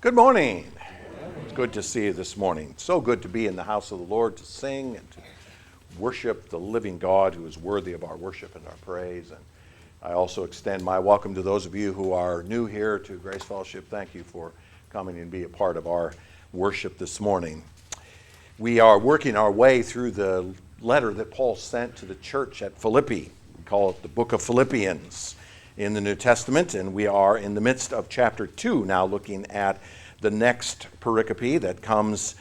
Good morning. It's good to see you this morning. So good to be in the house of the Lord to sing and to worship the living God who is worthy of our worship and our praise. And I also extend my welcome to those of you who are new here to Grace Fellowship. Thank you for coming and be a part of our worship this morning. We are working our way through the letter that Paul sent to the church at Philippi. We call it the book of Philippians in the New Testament, and we are in the midst of chapter 2 now, looking at the next pericope that comes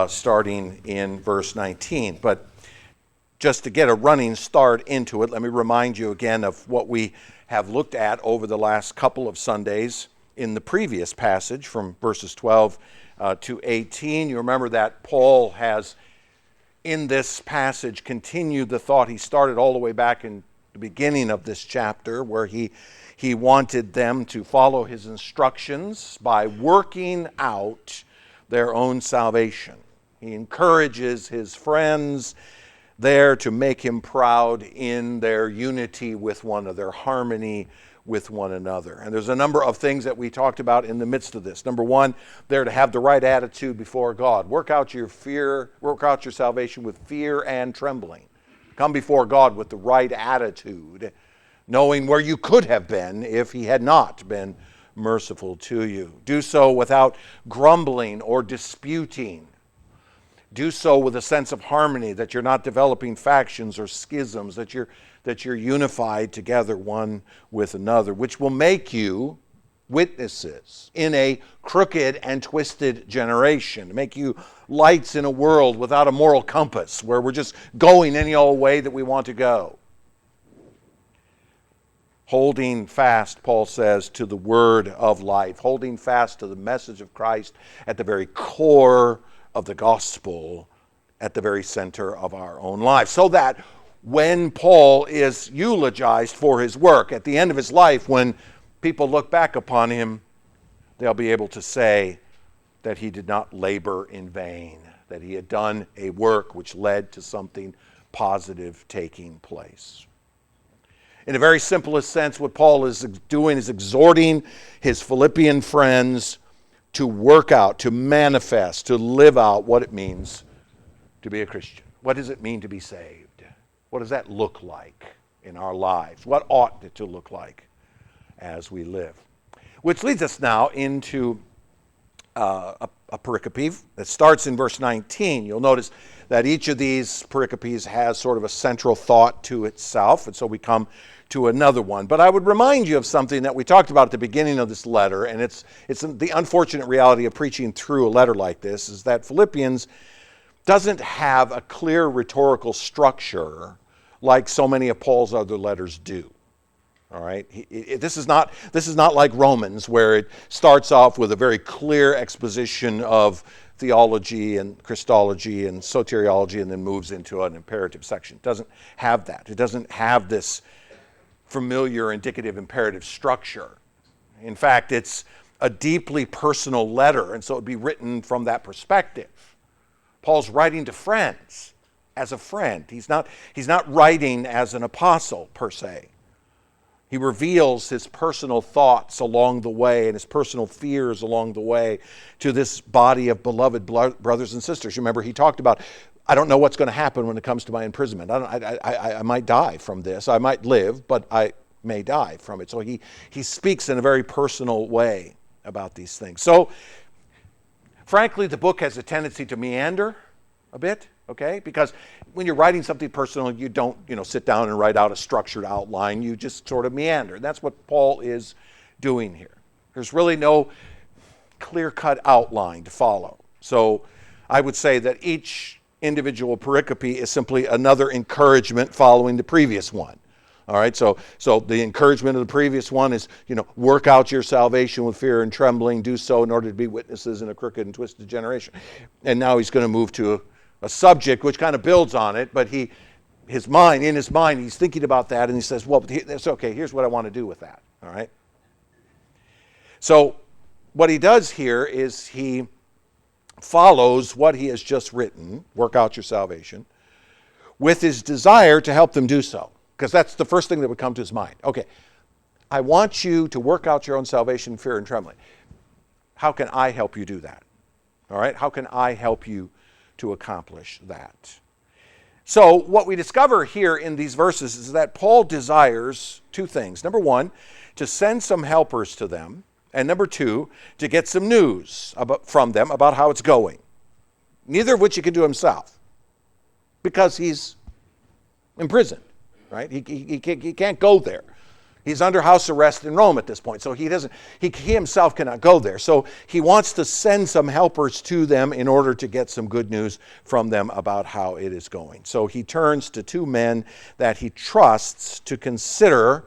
starting in verse 19. But just to get a running start into it, let me remind you again of what we have looked at over the last couple of Sundays in the previous passage from verses 12 to 18. You remember that Paul has, in this passage, continued the thought he started all the way back in the beginning of this chapter, where he wanted them to follow his instructions by working out their own salvation. He encourages his friends there to make him proud in their unity with one another, their harmony with one another. And there's a number of things that we talked about in the midst of this. Number one, they're to have the right attitude before God. Work out your salvation with fear and trembling. Come before God with the right attitude, knowing where you could have been if he had not been merciful to you. Do so without grumbling or disputing. Do so with a sense of harmony, that you're not developing factions or schisms, that you're unified together one with another, which will make you witnesses in a crooked and twisted generation, make you lights in a world without a moral compass, where we're just going any old way that we want to go. Holding fast, Paul says, to the word of life, holding fast to the message of Christ at the very core of the gospel, at the very center of our own life, so that when Paul is eulogized for his work at the end of his life, when people look back upon him, they'll be able to say that he did not labor in vain, that he had done a work which led to something positive taking place. In a very simplest sense, what Paul is doing is exhorting his Philippian friends to work out, to manifest, to live out what it means to be a Christian. What does it mean to be saved? What does that look like in our lives? What ought it to look like as we live? Which leads us now into a pericope that starts in verse 19. You'll notice that each of these pericopes has sort of a central thought to itself, and so we come to another one. But I would remind you of something that we talked about at the beginning of this letter, and it's the unfortunate reality of preaching through a letter like this, is that Philippians doesn't have a clear rhetorical structure like so many of Paul's other letters do. All right, this is not like Romans, where it starts off with a very clear exposition of theology and Christology and soteriology, and then moves into an imperative section. It doesn't have that. It doesn't have this familiar indicative imperative structure. In fact, it's a deeply personal letter, and so it would be written from that perspective. Paul's writing to friends as a friend. He's not writing as an apostle per se. He reveals his personal thoughts along the way and his personal fears along the way to this body of beloved brothers and sisters. Remember, he talked about, I don't know what's going to happen when it comes to my imprisonment. I might die from this. I might live, but I may die from it. So he speaks in a very personal way about these things. So, frankly, the book has a tendency to meander a bit, okay? Because when you're writing something personal, you don't, sit down and write out a structured outline. You just sort of meander. That's what Paul is doing here. There's really no clear-cut outline to follow. So I would say that each individual pericope is simply another encouragement following the previous one. All right, so the encouragement of the previous one is, work out your salvation with fear and trembling. Do so in order to be witnesses in a crooked and twisted generation. And now he's going to move to a subject which kind of builds on it, but in his mind, he's thinking about that, and he says, well, that's okay, here's what I want to do with that, all right? So what he does here is he follows what he has just written, work out your salvation, with his desire to help them do so, because that's the first thing that would come to his mind. Okay, I want you to work out your own salvation in fear and trembling. how can I help you do that? All right? How can I help you to accomplish that? So what we discover here in these verses is that Paul desires two things. Number one, to send some helpers to them. And number two, to get some news from them about how it's going. Neither of which he can do himself, because he's imprisoned, right? He can't go there. He's under house arrest in Rome at this point, so he himself cannot go there. So he wants to send some helpers to them in order to get some good news from them about how it is going. So he turns to two men that he trusts to consider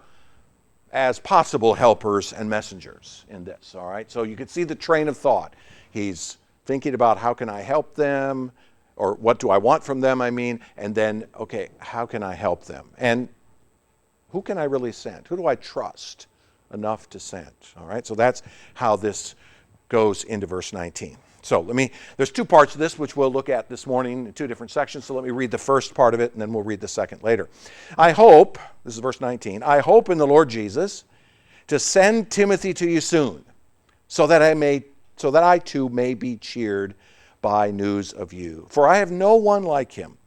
as possible helpers and messengers in this, all right? So you can see the train of thought. He's thinking about how can I help them, or what do I want from them, and then, okay, how can I help them? And who can I really send? Who do I trust enough to send? All right, so that's how this goes into verse 19. So there's two parts of this which we'll look at this morning in two different sections. So let me read the first part of it, and then we'll read the second later. I hope, this is verse 19, I hope in the Lord Jesus to send Timothy to you soon, so that I too may be cheered by news of you. For I have no one like him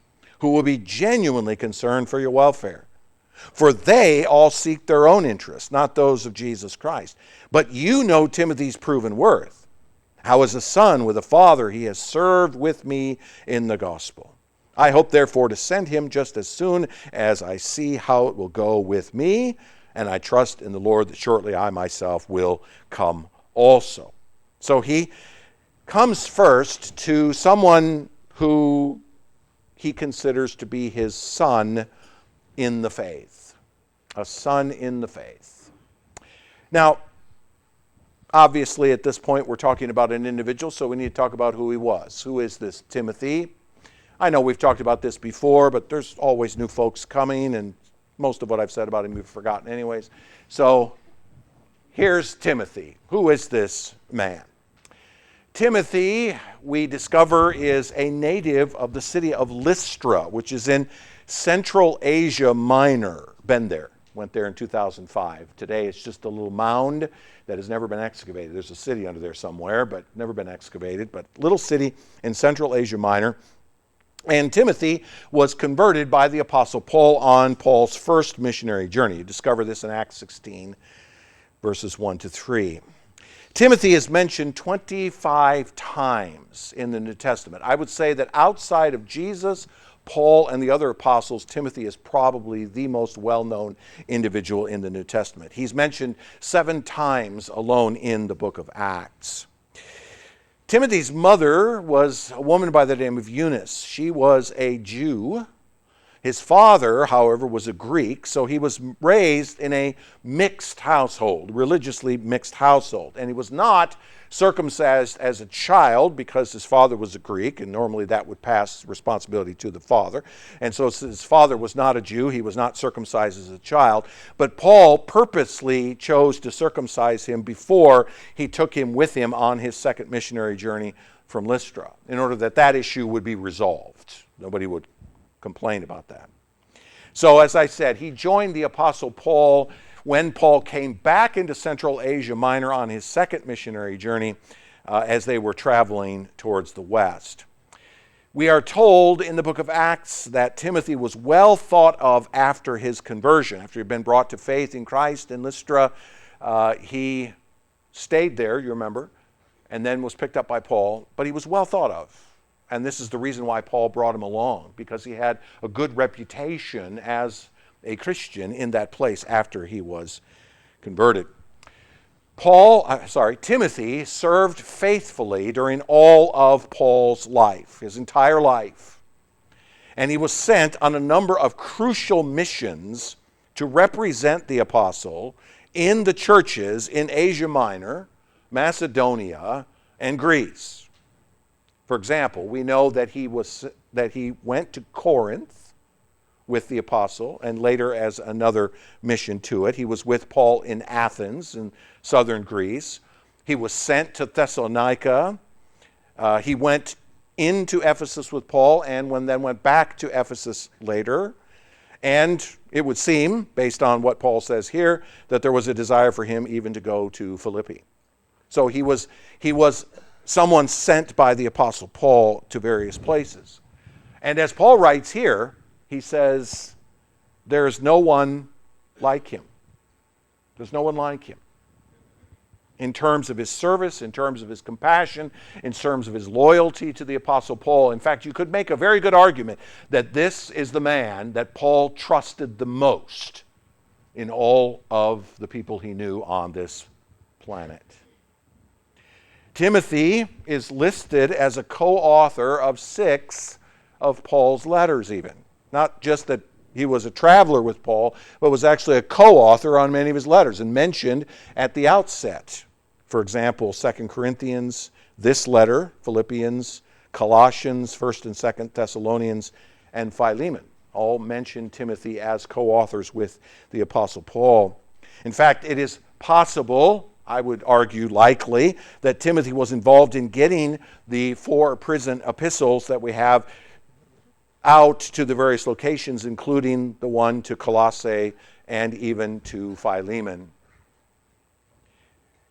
who will be genuinely concerned for your welfare. For they all seek their own interests, not those of Jesus Christ. But you know Timothy's proven worth. How as a son with a father he has served with me in the gospel. I hope therefore to send him just as soon as I see how it will go with me, and I trust in the Lord that shortly I myself will come also. So he comes first to someone who he considers to be his son in the faith. A son in the faith. Now, obviously at this point we're talking about an individual, so we need to talk about who he was. Who is this Timothy? I know we've talked about this before, but there's always new folks coming, and most of what I've said about him you've forgotten anyways. So here's Timothy. Who is this man? Timothy, we discover, is a native of the city of Lystra, which is in Central Asia Minor. Been there. Went there in 2005. Today it's just a little mound that has never been excavated. There's a city under there somewhere, but never been excavated. But little city in Central Asia Minor. And Timothy was converted by the Apostle Paul on Paul's first missionary journey. You discover this in Acts 16, verses 1 to 3. Timothy is mentioned 25 times in the New Testament. I would say that outside of Jesus, Paul, and the other apostles, Timothy is probably the most well-known individual in the New Testament. He's mentioned 7 times alone in the book of Acts. Timothy's mother was a woman by the name of Eunice. She was a Jew. His father, however, was a Greek, so he was raised in a mixed household, religiously mixed household. And he was not circumcised as a child because his father was a Greek, and normally that would pass responsibility to the father. And so his father was not a Jew, he was not circumcised as a child. But Paul purposely chose to circumcise him before he took him with him on his second missionary journey from Lystra, in order that that issue would be resolved. Nobody would complain about that. So as I said, he joined the Apostle Paul when Paul came back into Central Asia Minor on his second missionary journey as they were traveling towards the west. We are told in the book of Acts that Timothy was well thought of after his conversion. After he'd been brought to faith in Christ in Lystra, he stayed there, you remember, and then was picked up by Paul, but he was well thought of. And this is the reason why Paul brought him along, because he had a good reputation as a Christian in that place after he was converted. Timothy served faithfully during all of Paul's life, his entire life. And he was sent on a number of crucial missions to represent the apostle in the churches in Asia Minor, Macedonia, and Greece. For example, we know that he went to Corinth with the apostle, and later as another mission to it. He was with Paul in Athens in southern Greece. He was sent to Thessalonica. He went into Ephesus with Paul and then went back to Ephesus later. And it would seem, based on what Paul says here, that there was a desire for him even to go to Philippi. So he was someone sent by the Apostle Paul to various places. And as Paul writes here, he says, there is no one like him. There's no one like him. In terms of his service, in terms of his compassion, in terms of his loyalty to the Apostle Paul. In fact, you could make a very good argument that this is the man that Paul trusted the most in all of the people he knew on this planet. Timothy is listed as a co-author of 6 of Paul's letters even. Not just that he was a traveler with Paul, but was actually a co-author on many of his letters and mentioned at the outset. For example, 2 Corinthians, this letter, Philippians, Colossians, 1st and 2nd Thessalonians, and Philemon all mention Timothy as co-authors with the Apostle Paul. In fact, it is possible, I would argue likely, that Timothy was involved in getting the 4 prison epistles that we have out to the various locations, including the one to Colossae and even to Philemon.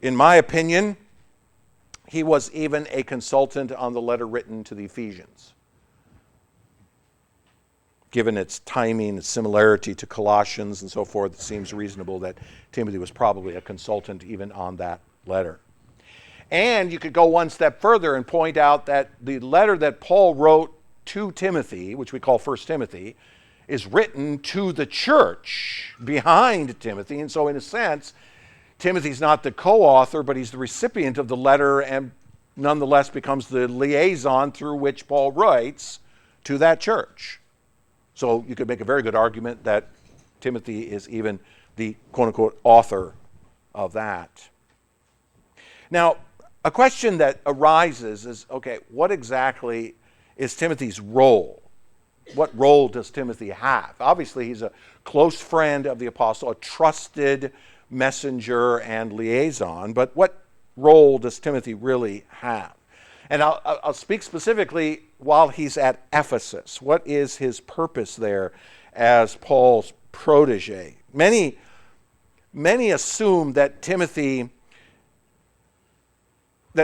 In my opinion, he was even a consultant on the letter written to the Ephesians. Given its timing, its similarity to Colossians and so forth, it seems reasonable that Timothy was probably a consultant even on that letter. And you could go one step further and point out that the letter that Paul wrote to Timothy, which we call 1 Timothy, is written to the church behind Timothy. And so in a sense, Timothy's not the co-author, but he's the recipient of the letter and nonetheless becomes the liaison through which Paul writes to that church. So you could make a very good argument that Timothy is even the quote-unquote author of that. Now, a question that arises is, okay, what exactly is Timothy's role? What role does Timothy have? Obviously, he's a close friend of the apostle, a trusted messenger and liaison, but what role does Timothy really have? And I'll speak specifically while he's at Ephesus. What is his purpose there as Paul's protege? Many assume that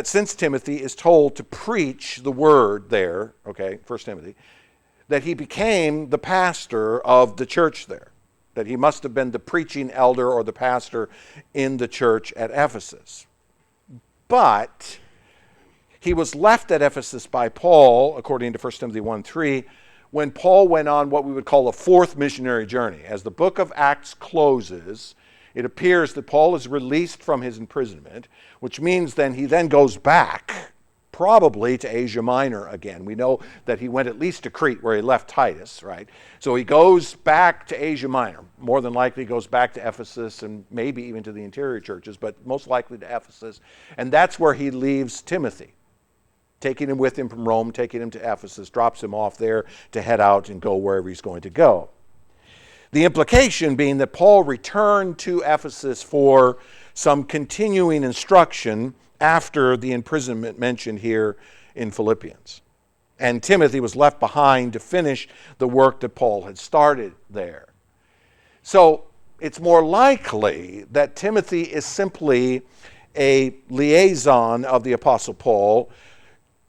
since Timothy is told to preach the word there, okay, 1 Timothy, that he became the pastor of the church there, that he must have been the preaching elder or the pastor in the church at Ephesus. But he was left at Ephesus by Paul, according to 1 Timothy 1:3, when Paul went on what we would call a 4th missionary journey. As the book of Acts closes, it appears that Paul is released from his imprisonment, which means then he then goes back, probably to Asia Minor again. We know that he went at least to Crete where he left Titus, right? So he goes back to Asia Minor. More than likely goes back to Ephesus and maybe even to the interior churches, but most likely to Ephesus. And that's where he leaves Timothy, taking him with him from Rome, taking him to Ephesus, drops him off there to head out and go wherever he's going to go. The implication being that Paul returned to Ephesus for some continuing instruction after the imprisonment mentioned here in Philippians. And Timothy was left behind to finish the work that Paul had started there. So it's more likely that Timothy is simply a liaison of the Apostle Paul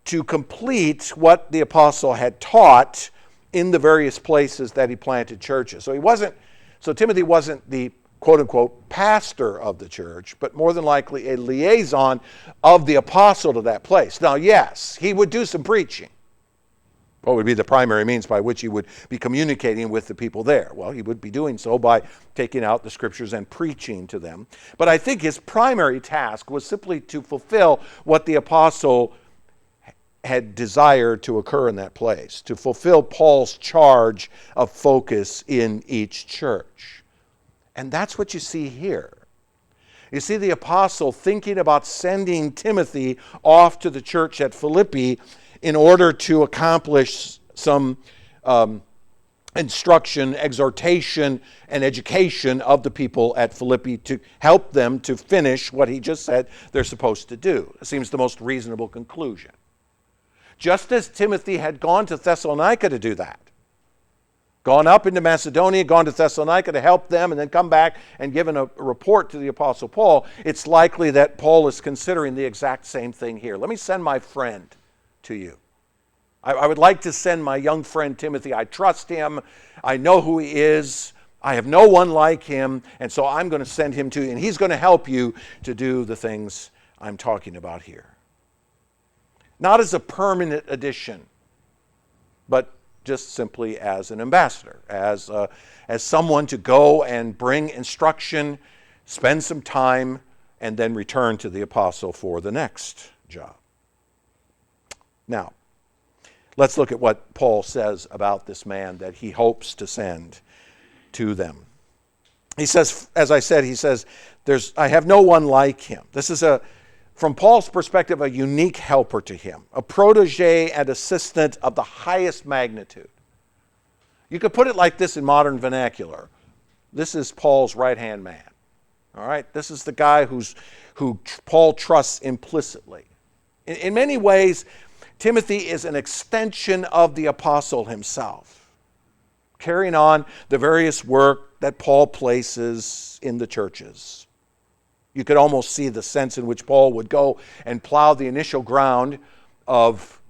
to complete what the apostle had taught in the various places that he planted churches. So Timothy wasn't the quote-unquote pastor of the church, but more than likely a liaison of the apostle to that place. Now, yes, he would do some preaching. What would be the primary means by which he would be communicating with the people there? Well, he would be doing so by taking out the scriptures and preaching to them. But I think his primary task was simply to fulfill what the apostle had desired to occur in that place, to fulfill Paul's charge of focus in each church. And that's what you see here. You see the apostle thinking about sending Timothy off to the church at Philippi in order to accomplish some instruction, exhortation, and education of the people at Philippi to help them to finish what he just said they're supposed to do. It seems the most reasonable conclusion. Just as Timothy had gone to Thessalonica to do that, gone up into Macedonia, gone to Thessalonica to help them, and then come back and given a report to the Apostle Paul, it's likely that Paul is considering the exact same thing here. Let me send my friend to you. I would like to send my young friend Timothy. I trust him. I know who he is. I have no one like him, and so I'm going to send him to you, and he's going to help you to do the things I'm talking about here. Not as a permanent addition, but just simply as an ambassador, as someone to go and bring instruction, spend some time, and then return to the apostle for the next job. Now, let's look at what Paul says about this man that he hopes to send to them. He says, as I said, he says, I have no one like him. This is from Paul's perspective, a unique helper to him, a protege and assistant of the highest magnitude. You could put it like this in modern vernacular. This is Paul's right-hand man. All right? This is the guy who Paul trusts implicitly. In many ways, Timothy is an extension of the apostle himself, carrying on the various work that Paul places in the churches. You could almost see the sense in which Paul would go and plow the initial ground of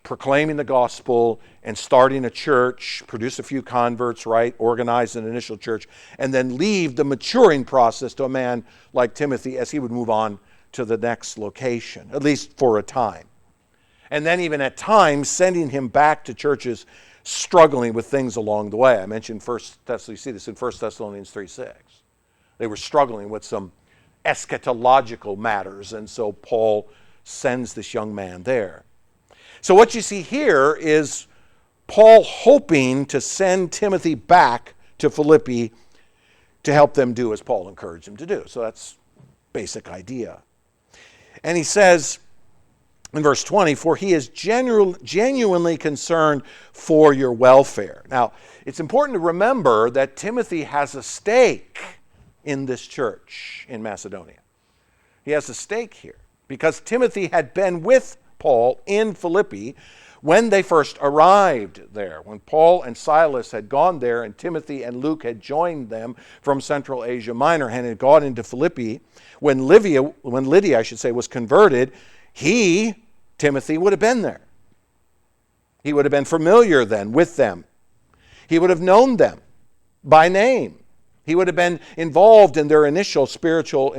proclaiming the gospel and starting a church, produce a few converts, right, organize an initial church, and then leave the maturing process to a man like Timothy as he would move on to the next location, at least for a time. And then even at times sending him back to churches struggling with things along the way. I mentioned you see this in 1 Thessalonians 3:6. They were struggling with some eschatological matters, and so Paul sends this young man there. So what you see here is Paul hoping to send Timothy back to Philippi to help them do as Paul encouraged him to do. So that's basic idea. And he says in verse 20, for he is genuinely concerned for your welfare. Now, it's important to remember that Timothy has a stake in this church in Macedonia. He has a stake here because Timothy had been with Paul in Philippi when they first arrived there. When Paul and Silas had gone there and Timothy and Luke had joined them from Central Asia Minor and had gone into Philippi, when Lydia was converted, Timothy would have been there. He would have been familiar then with them. He would have known them by name. He would have been involved in their initial spiritual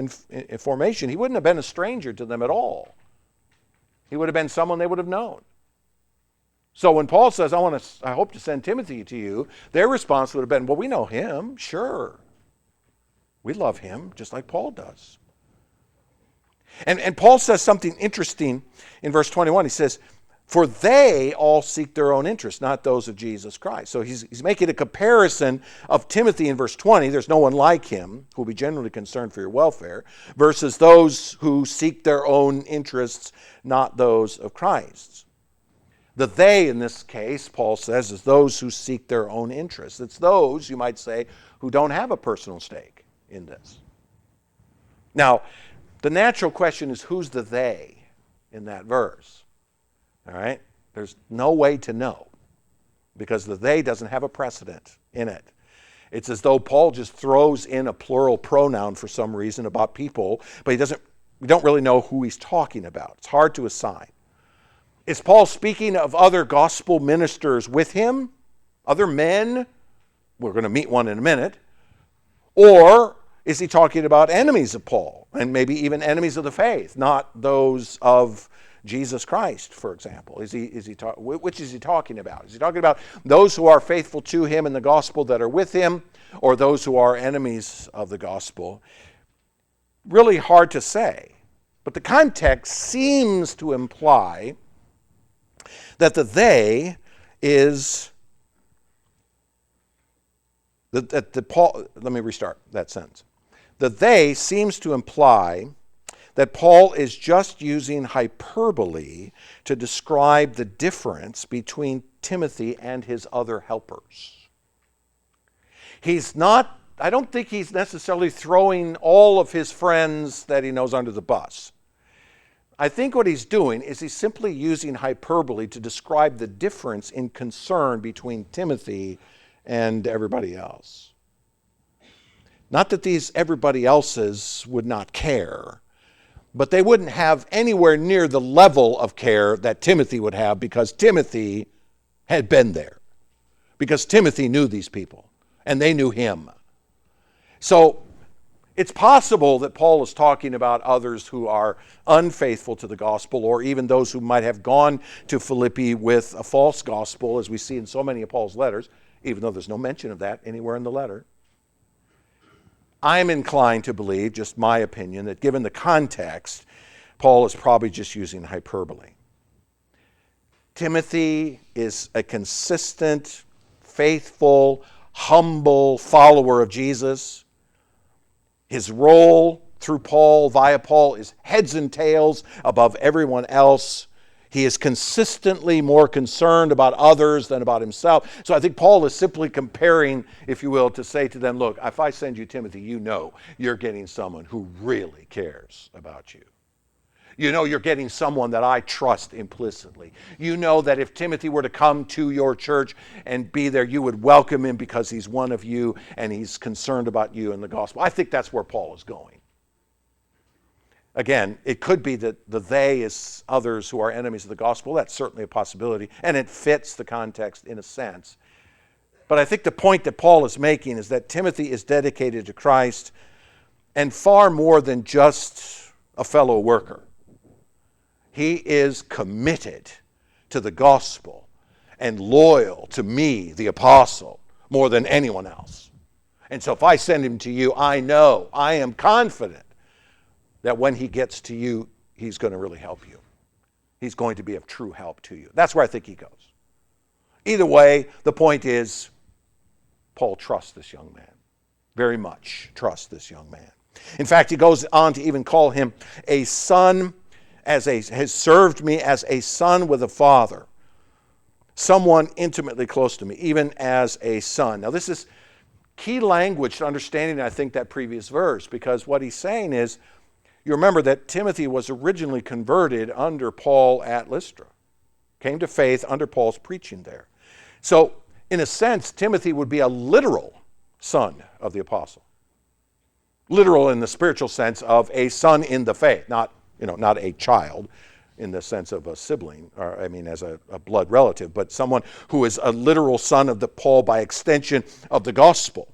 formation. He wouldn't have been a stranger to them at all. He would have been someone they would have known. So when Paul says, I hope to send Timothy to you, their response would have been, well, we know him, sure. We love him, just like Paul does. And Paul says something interesting in verse 21. He says, for they all seek their own interests, not those of Jesus Christ. So he's making a comparison of Timothy in verse 20. There's no one like him who will be genuinely concerned for your welfare, versus those who seek their own interests, not those of Christ. The they in this case, Paul says, is those who seek their own interests. It's those, you might say, who don't have a personal stake in this. Now, the natural question is, who's the they in that verse? All right? There's no way to know because the they doesn't have a precedent in it. It's as though Paul just throws in a plural pronoun for some reason about people, but we don't really know who he's talking about. It's hard to assign. Is Paul speaking of other gospel ministers with him? Other men? We're going to meet one in a minute. Or is he talking about enemies of Paul and maybe even enemies of the faith, not those of Jesus Christ, for example? Which is he talking about? Is he talking about those who are faithful to him in the gospel that are with him, or those who are enemies of the gospel? Really hard to say. But the context seems to imply that the they is let me restart that sentence. The they seems to imply that Paul is just using hyperbole to describe the difference between Timothy and his other helpers. I don't think he's necessarily throwing all of his friends that he knows under the bus. I think what he's doing is he's simply using hyperbole to describe the difference in concern between Timothy and everybody else. Not that these everybody else's would not care, but they wouldn't have anywhere near the level of care that Timothy would have, because Timothy had been there. Because Timothy knew these people, and they knew him. So it's possible that Paul is talking about others who are unfaithful to the gospel, or even those who might have gone to Philippi with a false gospel, as we see in so many of Paul's letters, even though there's no mention of that anywhere in the letter. I'm inclined to believe, just my opinion, that given the context, Paul is probably just using hyperbole. Timothy is a consistent, faithful, humble follower of Jesus. His role through Paul, via Paul, is heads and tails above everyone else. He is consistently more concerned about others than about himself. So I think Paul is simply comparing, if you will, to say to them, look, if I send you Timothy, you know you're getting someone who really cares about you. You know you're getting someone that I trust implicitly. You know that if Timothy were to come to your church and be there, you would welcome him because he's one of you and he's concerned about you and the gospel. I think that's where Paul is going. Again, it could be that the they is others who are enemies of the gospel. That's certainly a possibility, and it fits the context in a sense. But I think the point that Paul is making is that Timothy is dedicated to Christ, and far more than just a fellow worker. He is committed to the gospel and loyal to me, the apostle, more than anyone else. And so if I send him to you, I know, I am confident that when he gets to you, he's going to really help you. He's going to be of true help to you. That's where I think he goes. Either way, the point is, Paul trusts this young man. Very much trusts this young man. In fact, he goes on to even call him a son, has served me as a son with a father, someone intimately close to me, even as a son. Now this is key language to understanding, I think, that previous verse, because what he's saying is, you remember that Timothy was originally converted under Paul at Lystra, came to faith under Paul's preaching there. So in a sense, Timothy would be a literal son of the apostle. Literal in the spiritual sense of a son in the faith, not a child in the sense of a sibling, or as a blood relative, but someone who is a literal son of Paul by extension of the gospel.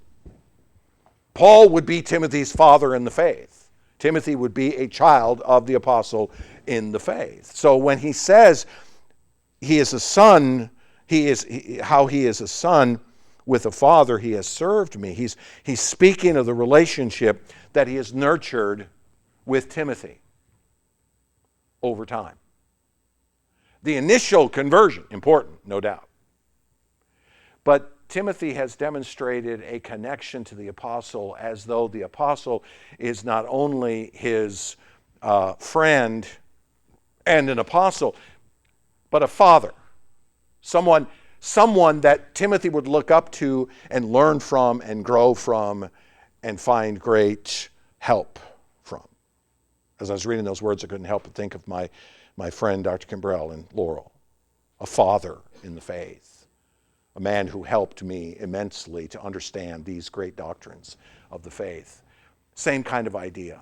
Paul would be Timothy's father in the faith. Timothy would be a child of the apostle in the faith. So when he says he is a son, how he is a son with a father, he has served me. He's speaking of the relationship that he has nurtured with Timothy over time. The initial conversion, important, no doubt. But Timothy has demonstrated a connection to the apostle as though the apostle is not only his friend and an apostle, but a father. Someone that Timothy would look up to and learn from and grow from and find great help from. As I was reading those words, I couldn't help but think of my friend Dr. Kimbrell and Laurel, a father in the faith, a man who helped me immensely to understand these great doctrines of the faith. Same kind of idea.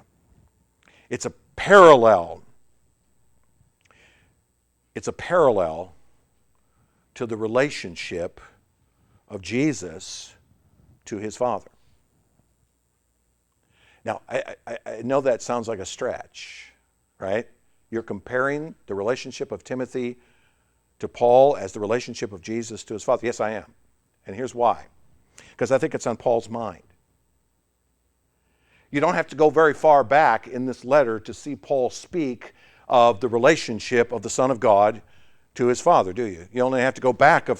It's a parallel. It's a parallel to the relationship of Jesus to his Father. Now, I know that sounds like a stretch, right? You're comparing the relationship of Timothy to Paul as the relationship of Jesus to his Father. Yes, I am. And here's why. Because I think it's on Paul's mind. You don't have to go very far back in this letter to see Paul speak of the relationship of the Son of God to his Father, do you? You only have to go back a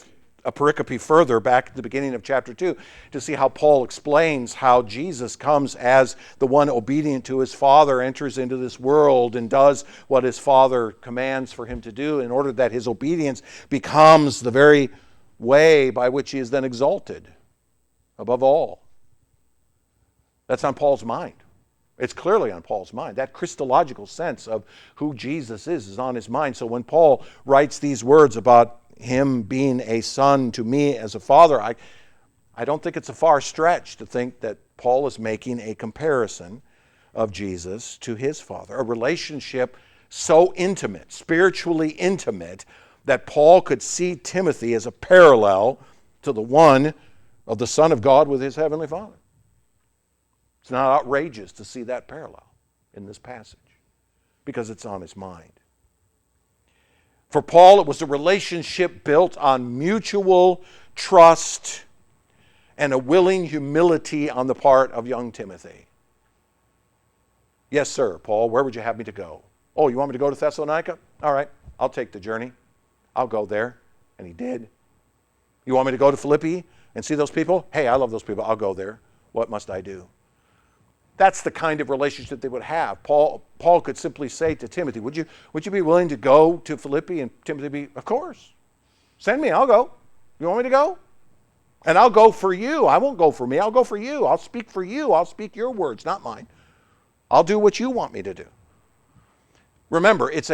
pericope further, back at the beginning of chapter 2, to see how Paul explains how Jesus comes as the one obedient to his Father, enters into this world and does what his Father commands for him to do in order that his obedience becomes the very way by which he is then exalted above all. That's on Paul's mind. It's clearly on Paul's mind. That Christological sense of who Jesus is on his mind. So when Paul writes these words about him being a son to me as a father, I don't think it's a far stretch to think that Paul is making a comparison of Jesus to his Father, a relationship so intimate, spiritually intimate, that Paul could see Timothy as a parallel to the one of the Son of God with his Heavenly Father. It's not outrageous to see that parallel in this passage because it's on his mind. For Paul, it was a relationship built on mutual trust and a willing humility on the part of young Timothy. Yes, sir, Paul, where would you have me to go? Oh, you want me to go to Thessalonica? All right, I'll take the journey. I'll go there. And he did. You want me to go to Philippi and see those people? Hey, I love those people. I'll go there. What must I do? That's the kind of relationship they would have. Paul could simply say to Timothy, would you be willing to go to Philippi? And Timothy would be, of course. Send me, I'll go. You want me to go? And I'll go for you. I won't go for me. I'll go for you. I'll speak for you. I'll speak your words, not mine. I'll do what you want me to do. Remember, it's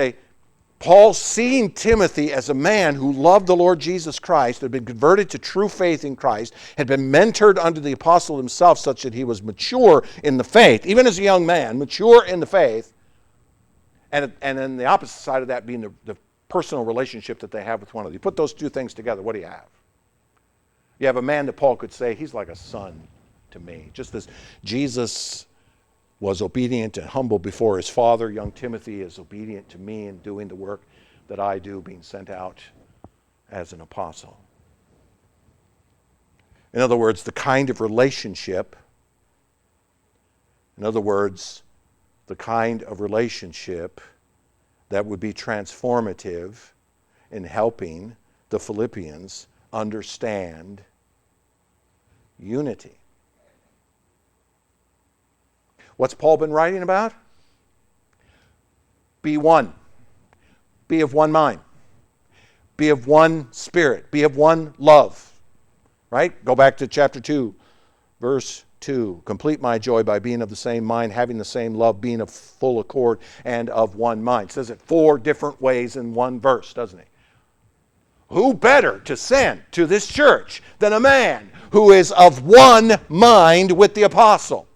Paul seeing Timothy as a man who loved the Lord Jesus Christ, had been converted to true faith in Christ, had been mentored under the apostle himself such that he was mature in the faith, even as a young man, mature in the faith, and then the opposite side of that being the personal relationship that they have with one another. You put those two things together, what do you have? You have a man that Paul could say, he's like a son to me. Just as Jesus was obedient and humble before his Father, young Timothy is obedient to me in doing the work that I do, being sent out as an apostle. In other words, the kind of relationship, that would be transformative in helping the Philippians understand unity. What's Paul been writing about? Be one. Be of one mind. Be of one spirit. Be of one love. Right? Go back to chapter 2, verse 2. Complete my joy by being of the same mind, having the same love, being of full accord, and of one mind. It says it 4 different ways in one verse, doesn't he? Who better to send to this church than a man who is of one mind with the apostle?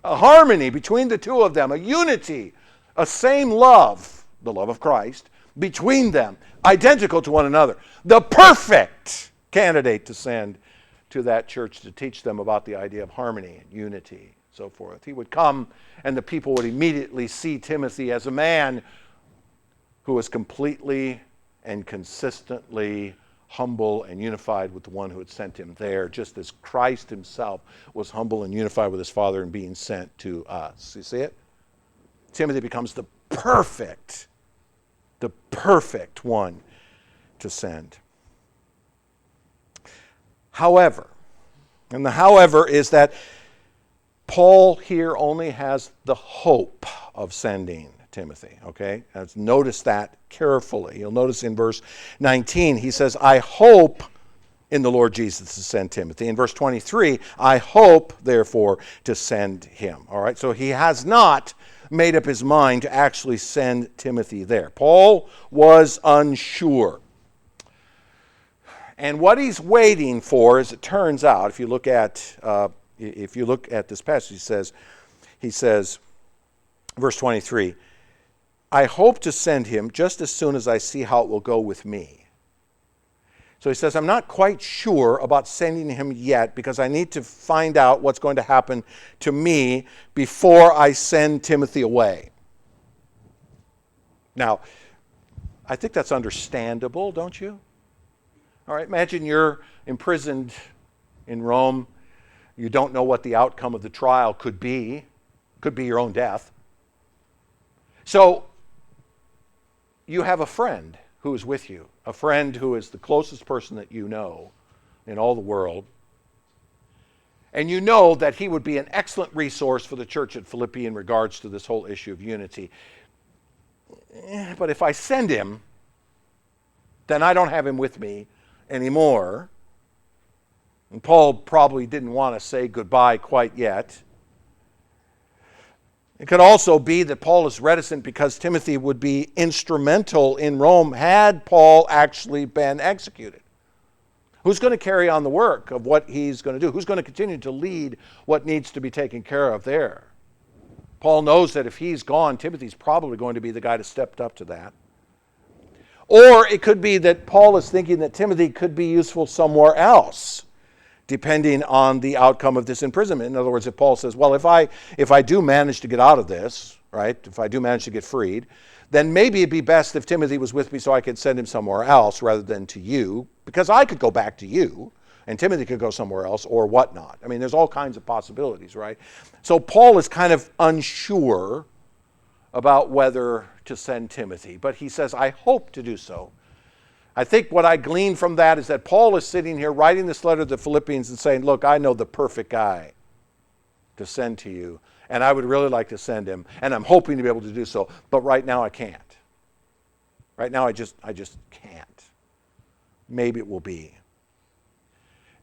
A harmony between the two of them, a unity, a same love, the love of Christ, between them, identical to one another. The perfect candidate to send to that church to teach them about the idea of harmony and unity, so forth. He would come and the people would immediately see Timothy as a man who was completely and consistently humble and unified with the one who had sent him there, just as Christ himself was humble and unified with his Father and being sent to us. You see it? Timothy becomes the perfect one to send. However, and the however is that Paul here only has the hope of sending Timothy, okay? Let's notice that carefully. You'll notice in verse 19, he says, I hope in the Lord Jesus to send Timothy. In verse 23, I hope, therefore, to send him. All right, so he has not made up his mind to actually send Timothy there. Paul was unsure. And what he's waiting for, as it turns out, if you look at this passage, he says, verse 23, I hope to send him just as soon as I see how it will go with me. So he says, I'm not quite sure about sending him yet because I need to find out what's going to happen to me before I send Timothy away. Now, I think that's understandable, don't you? All right, imagine you're imprisoned in Rome. You don't know what the outcome of the trial could be. Could be your own death. So, you have a friend who is with you, a friend who is the closest person that you know in all the world, and you know that he would be an excellent resource for the church at Philippi in regards to this whole issue of unity. But if I send him, then I don't have him with me anymore. And Paul probably didn't want to say goodbye quite yet. It could also be that Paul is reticent because Timothy would be instrumental in Rome had Paul actually been executed. Who's going to carry on the work of what he's going to do? Who's going to continue to lead what needs to be taken care of there? Paul knows that if he's gone, Timothy's probably going to be the guy to step up to that. Or it could be that Paul is thinking that Timothy could be useful somewhere else, depending on the outcome of this imprisonment. In other words, if Paul says, well, if I do manage to get out of this, right, if I do manage to get freed, then maybe it'd be best if Timothy was with me so I could send him somewhere else rather than to you, because I could go back to you, and Timothy could go somewhere else or whatnot. I mean, there's all kinds of possibilities, right? So Paul is kind of unsure about whether to send Timothy, but he says, I hope to do so. I think what I glean from that is that Paul is sitting here writing this letter to the Philippians and saying, look, I know the perfect guy to send to you, and I would really like to send him, and I'm hoping to be able to do so, but right now I can't. Right now I just can't. Maybe it will be.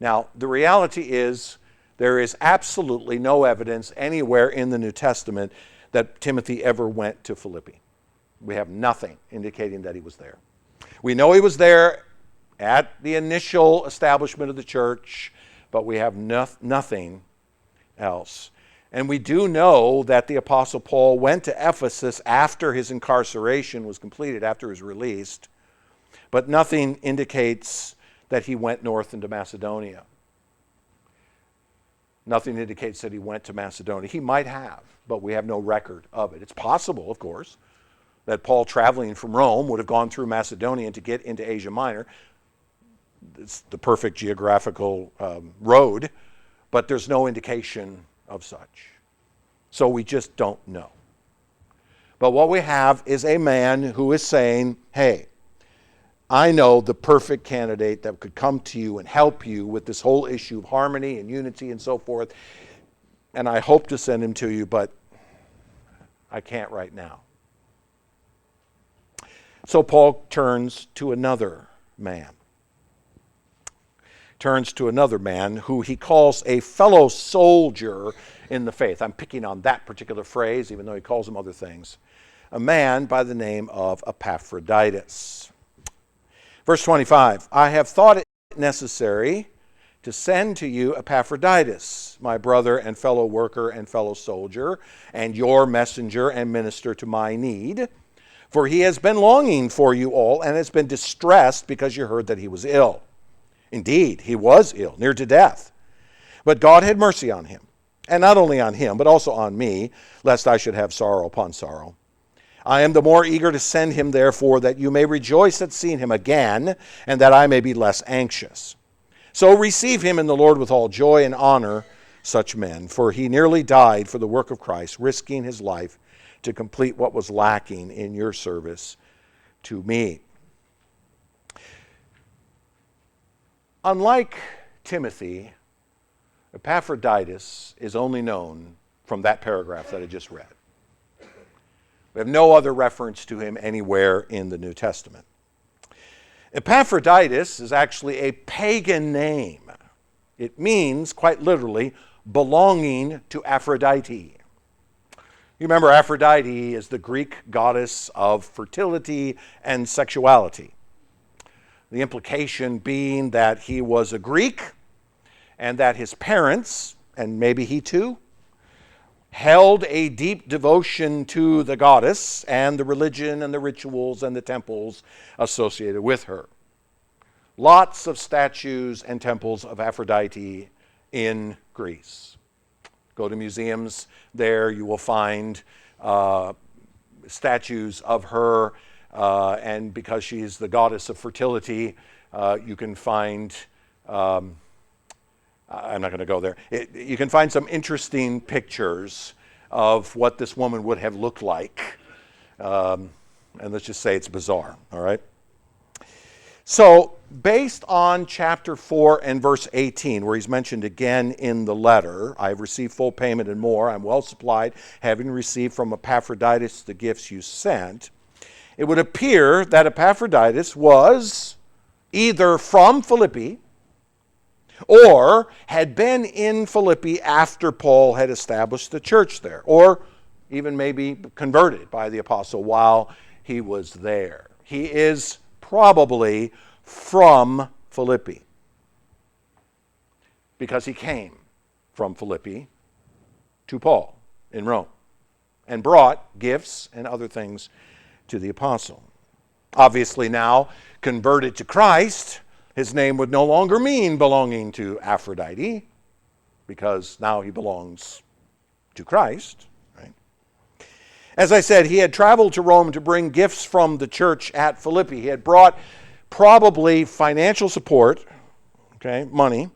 Now, the reality is there is absolutely no evidence anywhere in the New Testament that Timothy ever went to Philippi. We have nothing indicating that he was there. We know he was there at the initial establishment of the church, but we have nothing else. And we do know that the Apostle Paul went to Ephesus after his incarceration was completed, after he was released, but nothing indicates that he went north into Macedonia. Nothing indicates that he went to Macedonia. He might have, but we have no record of it. It's possible, of course, that Paul, traveling from Rome, would have gone through Macedonia to get into Asia Minor. It's the perfect geographical road, but there's no indication of such. So we just don't know. But what we have is a man who is saying, hey, I know the perfect candidate that could come to you and help you with this whole issue of harmony and unity and so forth, and I hope to send him to you, but I can't right now. So Paul turns to another man. Who he calls a fellow soldier in the faith. I'm picking on that particular phrase, even though he calls him other things. A man by the name of Epaphroditus. Verse 25, I have thought it necessary to send to you Epaphroditus, my brother and fellow worker and fellow soldier, and your messenger and minister to my need. For he has been longing for you all and has been distressed because you heard that he was ill. Indeed, he was ill, near to death. But God had mercy on him, and not only on him, but also on me, lest I should have sorrow upon sorrow. I am the more eager to send him, therefore, that you may rejoice at seeing him again, and that I may be less anxious. So receive him in the Lord with all joy and honor such men, for he nearly died for the work of Christ, risking his life to complete what was lacking in your service to me. Unlike Timothy, Epaphroditus is only known from that paragraph that I just read. We have no other reference to him anywhere in the New Testament. Epaphroditus is actually a pagan name. It means, quite literally, belonging to Aphrodite. You remember Aphrodite is the Greek goddess of fertility and sexuality. The implication being that he was a Greek and that his parents, and maybe he too, held a deep devotion to the goddess and the religion and the rituals and the temples associated with her. Lots of statues and temples of Aphrodite in Greece. Go to museums there, you will find statues of her, and because she's the goddess of fertility, you can find, I'm not going to go there, you can find some interesting pictures of what this woman would have looked like. And let's just say it's bizarre, all right? So, based on chapter 4 and verse 18, where he's mentioned again in the letter, I have received full payment and more, I'm well supplied, having received from Epaphroditus the gifts you sent, it would appear that Epaphroditus was either from Philippi or had been in Philippi after Paul had established the church there, or even maybe converted by the apostle while he was there. He is probably from Philippi. because he came from Philippi to Paul in Rome and brought gifts and other things to the apostle. Obviously now, converted to Christ, his name would no longer mean belonging to Aphrodite, because now he belongs to Christ. Right? As I said, he had traveled to Rome to bring gifts from the church at Philippi. He had brought probably financial support, money,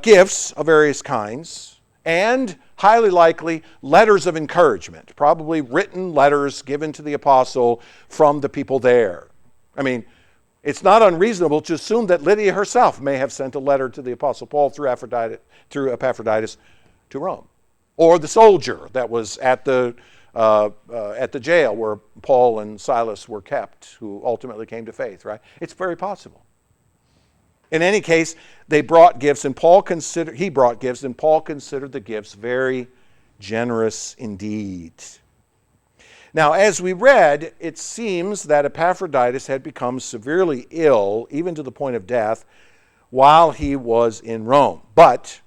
gifts of various kinds, and highly likely letters of encouragement, probably written letters given to the apostle from the people there. I mean, it's not unreasonable to assume that Lydia herself may have sent a letter to the apostle Paul through Epaphroditus to Rome, or the soldier that was at the jail where Paul and Silas were kept, who ultimately came to faith. Right? It's very possible. In any case, they brought gifts, and he brought gifts, and Paul considered the gifts very generous indeed. Now, as we read, it seems that Epaphroditus had become severely ill, even to the point of death, while he was in Rome. But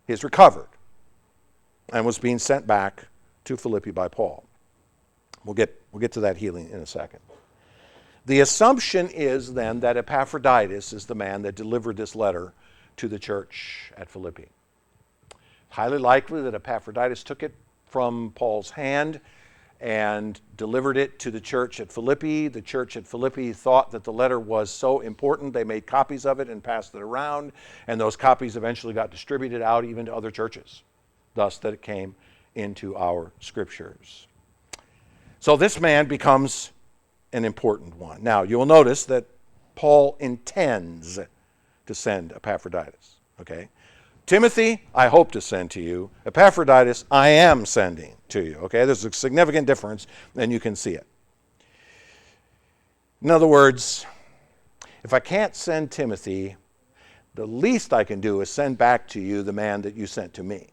he's recovered and was being sent back to Philippi by Paul. We'll get to that healing in a second. The assumption is then that Epaphroditus is the man that delivered this letter to the church at Philippi. Highly likely that Epaphroditus took it from Paul's hand and delivered it to the church at Philippi. The church at Philippi thought that the letter was so important, they made copies of it and passed it around, and those copies eventually got distributed out even to other churches, thus that it came into our scriptures. So this man becomes an important one. Now, you will notice that Paul intends to send Epaphroditus. Okay? Timothy, I hope to send to you. Epaphroditus, I am sending to you. Okay? There's a significant difference, and you can see it. In other words, if I can't send Timothy, the least I can do is send back to you the man that you sent to me.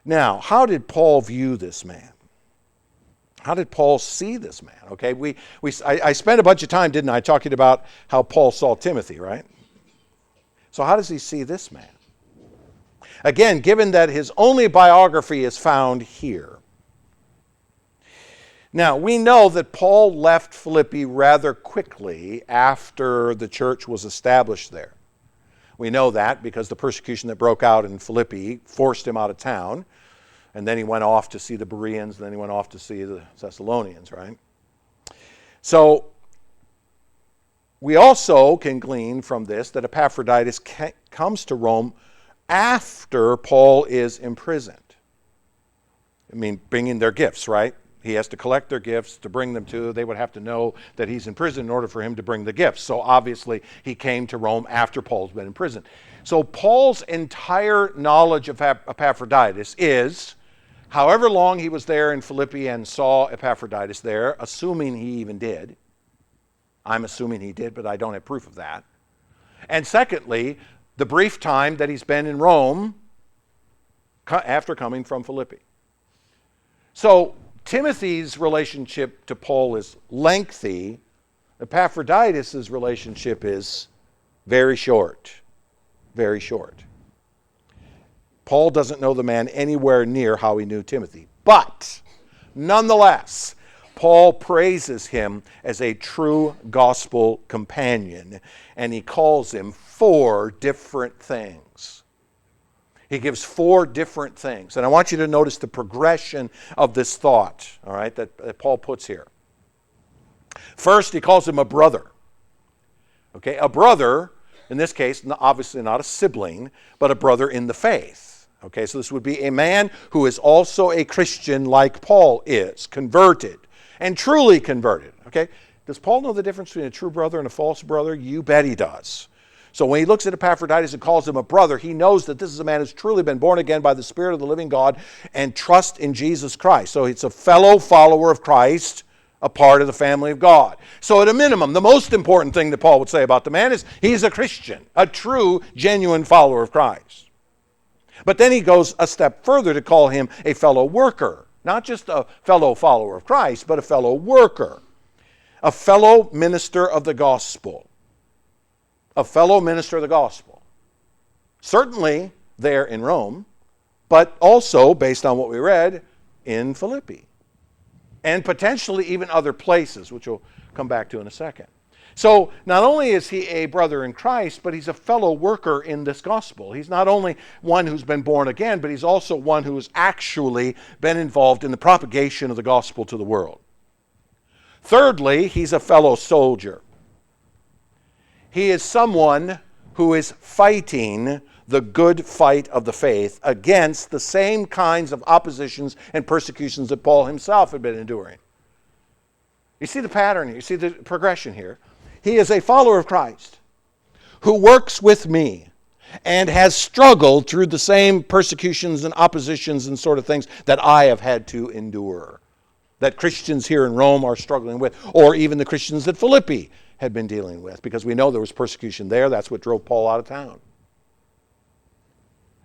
Now, how did Paul view this man? How did Paul see this man? Okay, I spent a bunch of time, didn't I, talking about how Paul saw Timothy, right? So how does he see this man? Again, given that his only biography is found here. Now, we know that Paul left Philippi rather quickly after the church was established there. We know that because the persecution that broke out in Philippi forced him out of town. And then he went off to see the Bereans, and then he went off to see the Thessalonians, right? So we also can glean from this that Epaphroditus comes to Rome after Paul is imprisoned. I mean, bringing their gifts, right? He has to collect their gifts to bring them to. They would have to know that he's in prison in order for him to bring the gifts. So obviously he came to Rome after Paul's been in prison. So Paul's entire knowledge of Epaphroditus is, however long he was there in Philippi and saw Epaphroditus there, assuming he even did. I'm assuming he did, but I don't have proof of that. And secondly, the brief time that he's been in Rome after coming from Philippi. So Timothy's relationship to Paul is lengthy. Epaphroditus' relationship is very short. Very short. Paul doesn't know the man anywhere near how he knew Timothy. But, nonetheless, Paul praises him as a true gospel companion, and he calls him 4 different things. He gives 4 different things. And I want you to notice the progression of this thought, all right, that Paul puts here. First, he calls him a brother. Okay, a brother, in this case, obviously not a sibling, but a brother in the faith. Okay, so this would be a man who is also a Christian like Paul is, converted, and truly converted. Okay, does Paul know the difference between a true brother and a false brother? You bet he does. So when he looks at Epaphroditus and calls him a brother, he knows that this is a man who's truly been born again by the Spirit of the living God and trust in Jesus Christ. So it's a fellow follower of Christ, a part of the family of God. So at a minimum, the most important thing that Paul would say about the man is he's a Christian, a true, genuine follower of Christ. But then he goes a step further to call him a fellow worker. Not just a fellow follower of Christ, but a fellow worker. A fellow minister of the gospel. a fellow minister of the gospel. Certainly there in Rome, but also, based on what we read, in Philippi. And potentially even other places, which we'll come back to in a second. So not only is he a brother in Christ, but he's a fellow worker in this gospel. He's not only one who's been born again, but he's also one who has actually been involved in the propagation of the gospel to the world. Thirdly, he's a fellow soldier. He is someone who is fighting the good fight of the faith against the same kinds of oppositions and persecutions that Paul himself had been enduring. You see the pattern here. You see the progression here. He is a follower of Christ who works with me and has struggled through the same persecutions and oppositions and sort of things that I have had to endure, that Christians here in Rome are struggling with, or even the Christians at Philippi had been dealing with, because we know there was persecution there. That's what drove Paul out of town.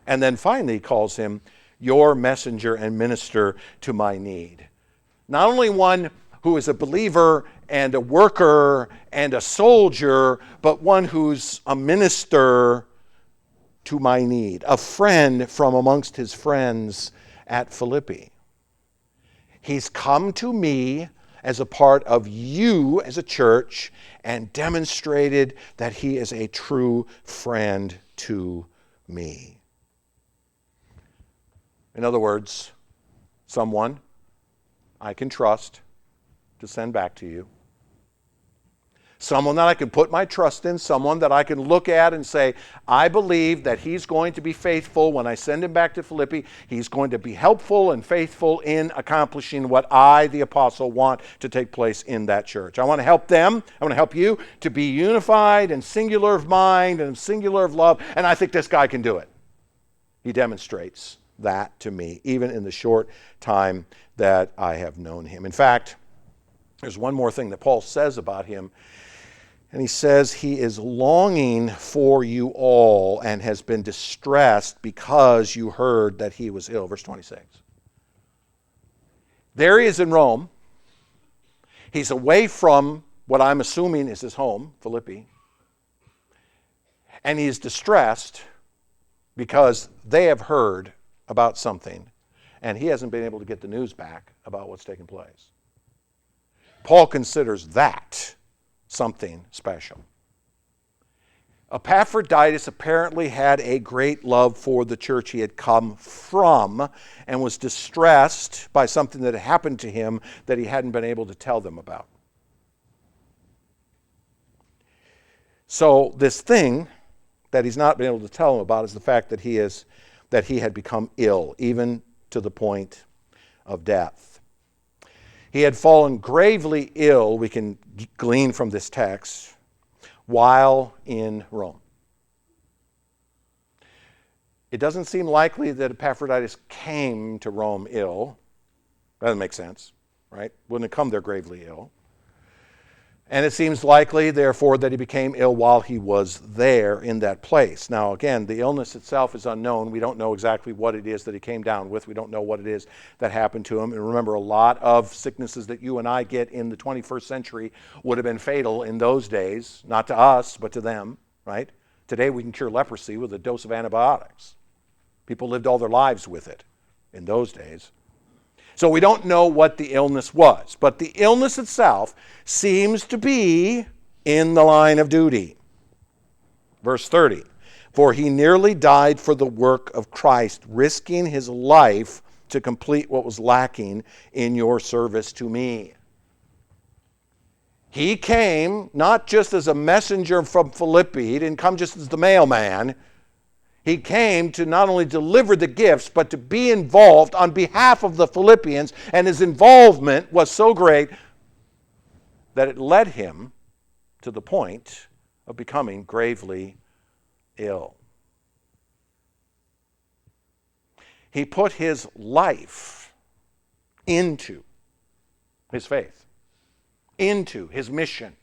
And then finally he calls him your messenger and minister to my need. Not only one who is a believer and a worker and a soldier, but one who's a minister to my need, a friend from amongst his friends at Philippi. He's come to me as a part of you as a church and demonstrated that he is a true friend to me. In other words, someone I can trust to send back to you. Someone that I can put my trust in, someone that I can look at and say, I believe that he's going to be faithful when I send him back to Philippi. He's going to be helpful and faithful in accomplishing what I, the apostle, want to take place in that church. I want to help them. I want to help you to be unified and singular of mind and singular of love, and I think this guy can do it. He demonstrates that to me, even in the short time that I have known him. In fact, there's one more thing that Paul says about him, and he says he is longing for you all and has been distressed because you heard that he was ill. Verse 26. There he is in Rome. He's away from what I'm assuming is his home, Philippi, and he is distressed because they have heard about something, and he hasn't been able to get the news back about what's taken place. Paul considers that something special. Epaphroditus apparently had a great love for the church he had come from and was distressed by something that had happened to him that he hadn't been able to tell them about. So this thing that he's not been able to tell them about is the fact that he had become ill, even to the point of death. He had fallen gravely ill, we can glean from this text, while in Rome. It doesn't seem likely that Epaphroditus came to Rome ill. That doesn't make sense, right? Wouldn't have come there gravely ill. And it seems likely, therefore, that he became ill while he was there in that place. Now, again, the illness itself is unknown. We don't know exactly what it is that he came down with. We don't know what it is that happened to him. And remember, a lot of sicknesses that you and I get in the 21st century would have been fatal in those days, not to us, but to them, right? Today we can cure leprosy with a dose of antibiotics. People lived all their lives with it in those days. So we don't know what the illness was, but the illness itself seems to be in the line of duty. Verse 30, for he nearly died for the work of Christ, risking his life to complete what was lacking in your service to me. He came not just as a messenger from Philippi. He didn't come just as the mailman. He came to not only deliver the gifts, but to be involved on behalf of the Philippians, and his involvement was so great that it led him to the point of becoming gravely ill. He put his life into his faith, into his mission.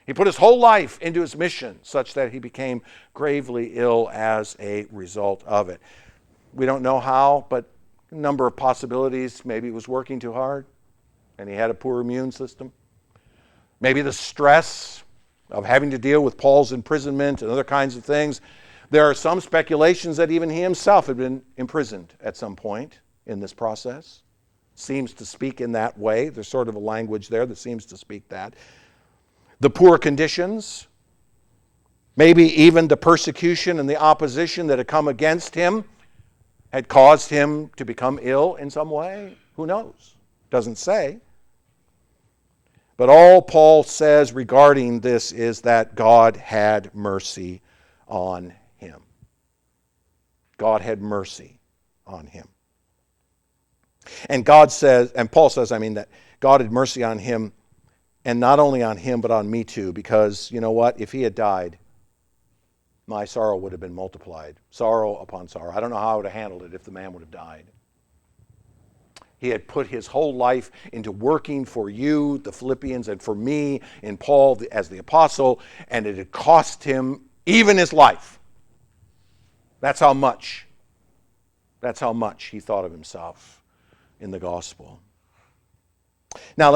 He put his whole life into his mission such that he became gravely ill as a result of it. We don't know how, but a number of possibilities. Maybe he was working too hard and he had a poor immune system. Maybe the stress of having to deal with Paul's imprisonment and other kinds of things. There are some speculations that even he himself had been imprisoned at some point in this process. Seems to speak in that way. There's sort of a language there that seems to speak that. The poor conditions, maybe even the persecution and the opposition that had come against him had caused him to become ill in some way. Who knows? Doesn't say. But all Paul says regarding this is that God had mercy on him. God had mercy on him. And God says, and Paul says, that God had mercy on him, and not only on him, but on me too, because you know what? If he had died, my sorrow would have been multiplied. Sorrow upon sorrow. I don't know how I would have handled it if the man would have died. He had put his whole life into working for you, the Philippians, and for me in Paul as the apostle, and it had cost him even his life. That's how much he thought of himself in the gospel. Now,